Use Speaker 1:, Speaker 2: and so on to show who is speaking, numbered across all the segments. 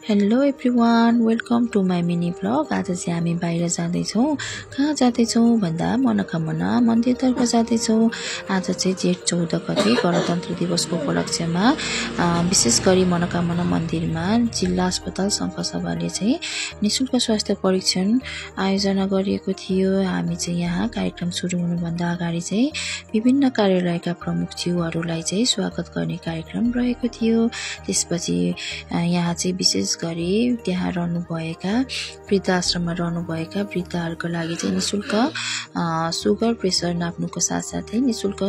Speaker 1: Hello everyone, welcome to my mini blog. आज चाहिँ हामी बाहिर जाँदैछौँ। कहाँ जाँदैछौँ भन्दा मनोकामना मन्दिरतर्फ जाँदैछौँ। आज चाहिँ जेठ 14 गते गणतन्त्र दिवसको उपलक्ष्यमा विशेष गरी मनोकामना मन्दिरमा जिल्ला अस्पताल सङ्घसभाले चाहिँ निःशुल्क स्वास्थ्य परीक्षण आयोजना गरिएको थियो। हामी चाहिँ यहाँ कार्यक्रम सुरु हुनुभन्दा अगाडि चाहिँ विभिन्न कार्यालयका प्रमुखज्यूहरूलाई चाहिँ स्वागत गर्ने कार्यक्रम रहेको थियो। त्यसपछि यहाँ चाहिँ विशेष गरी त्यहाँ रहनुभएका वृद्धाश्रममा रहनुभएका वृद्धहरूको लागि चाहिँ निःशुल्क सुगर प्रेसर नाप्नुको साथसाथै निःशुल्क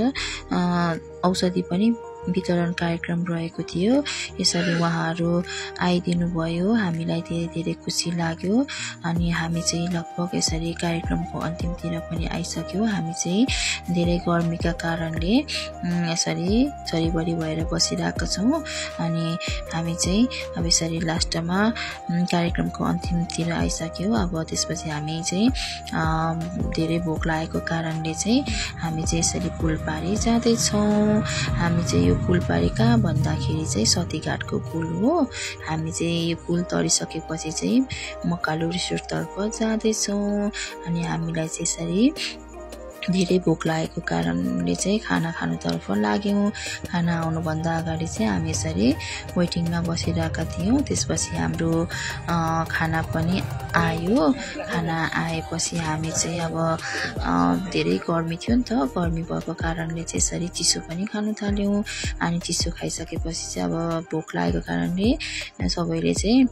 Speaker 1: औषधि पनि वितरण कार्यक्रम रहेको थियो। यसरी उहाँहरू आइदिनु भयो, हामीलाई धेरै धेरै खुसी लाग्यो। अनि हामी चाहिँ लगभग यसरी कार्यक्रमको अन्तिमतिर पनि आइसक्यो। हामी चाहिँ धेरै गर्मीका कारणले यसरी चरीबरी भएर बसिरहेका छौँ। अनि हामी चाहिँ अब यसरी लास्टमा कार्यक्रमको अन्तिमतिर आइसक्यो। अब त्यसपछि हामी चाहिँ धेरै भोक लागेको कारणले चाहिँ हामी चाहिँ यसरी पुलपारी जाँदैछौँ। हामी चाहिँ यो पुलपारी कहाँ भन्दाखेरि चाहिँ सतीघाटको पुल हो। हामी चाहिँ यो पुल तरिसकेपछि चाहिँ मकालु रिसोर्टतर्फ जाँदैछौँ। अनि हामीलाई चाहिँ यसरी धेरै भोक लागेको कारणले चाहिँ खाना खानुतर्फ लाग्यौँ। खाना आउनुभन्दा अगाडि चाहिँ हामी यसरी वेटिङमा बसिरहेका थियौँ। त्यसपछि हाम्रो खाना पनि आयो। खाना आएपछि हामी चाहिँ अब धेरै गर्मी थियो नि त, गर्मी भएको कारणले चाहिँ यसरी चिसो पनि खानु थाल्यौँ। अनि चिसो खाइसकेपछि चाहिँ अब भोक लागेको कारणले सबैले चाहिँ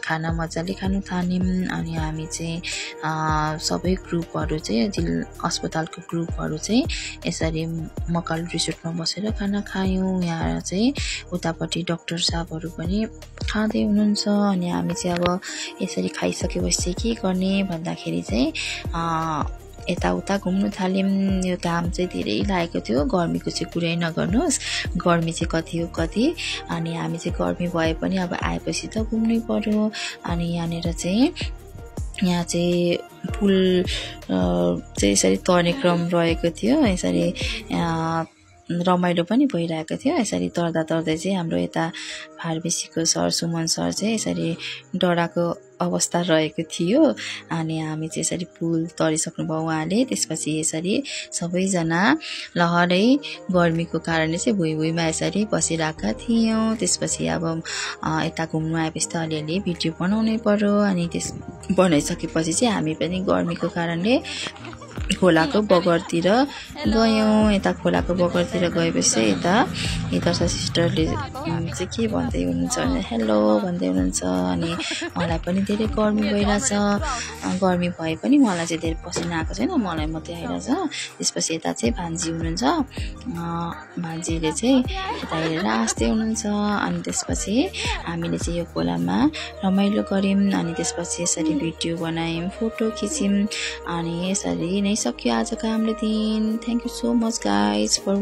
Speaker 1: खाना मजाले खानु थाल्यौँ। अनि हामी चाहिँ सबै ग्रुपहरू चाहिँ अस्पतालको ग्रुपहरू चाहिँ यसरी मकालु रिसोर्टमा बसेर खाना खायौँ। यहाँ चाहिँ उतापट्टि डाक्टर साहबहरू पनि खाँदै हुनुहुन्छ। अनि हामी चाहिँ अब यसरी खाइसकेपछि चाहिँ के गर्ने भन्दाखेरि चाहिँ यताउता घुम्नु थाल्यौँ। यो घाम चाहिँ धेरै लागेको थियो। गर्मीको चाहिँ कुरै नगर्नुहोस्, गर्मी चाहिँ कति हो कति। अनि हामी चाहिँ गर्मी भए पनि अब आएपछि त घुम्नै पर्यो। अनि यहाँनिर चाहिँ यहाँ चाहिँ पुल चाहिँ यसरी तर्ने क्रम रहेको थियो। यसरी रमाइलो पनि भइरहेको थियो। यसरी तर्दा तर्दै चाहिँ हाम्रो यता फार्मेसीको सर सुमन सर चाहिँ यसरी डराएको अवस्था रहेको थियो। अनि हामी चाहिँ यसरी पुल तरिसक्नुभयो उहाँले। त्यसपछि यसरी सबैजना लहरै गर्मीको कारणले चाहिँ भुइँ भुइँमा यसरी बसिरहेका थियौँ। त्यसपछि अब यता घुम्नु आएपछि त अलिअलि भिडियो बनाउनै पर्यो। अनि त्यस बनाइसकेपछि चाहिँ हामी पनि गर्मीको कारणले खोलाको बगरतिर गयौँ। यता खोलाको बगरतिर गएपछि चाहिँ यता दर्शा सिस्टरले चाहिँ के भन्दै हुनुहुन्छ भने हेलो भन्दै हुनुहुन्छ। अनि उहाँलाई पनि धेरै गर्मी भइरहेछ। गर्मी भए पनि उहाँलाई चाहिँ धेरै पसिना आएको छैन, मलाई मात्रै आइरहेछ। त्यसपछि यता चाहिँ भान्जी हुनुहुन्छ, भान्जीले चाहिँ यता हेरेर हाँस्दै हुनुहुन्छ। अनि त्यसपछि हामीले चाहिँ यो खोलामा रमाइलो गऱ्यौँ। अनि त्यसपछि यसरी भिडियो बनायौँ, फोटो खिच्यौँ। अनि यसरी नै सक्यो आजको हाम्रो दिन। Thank you so much guys for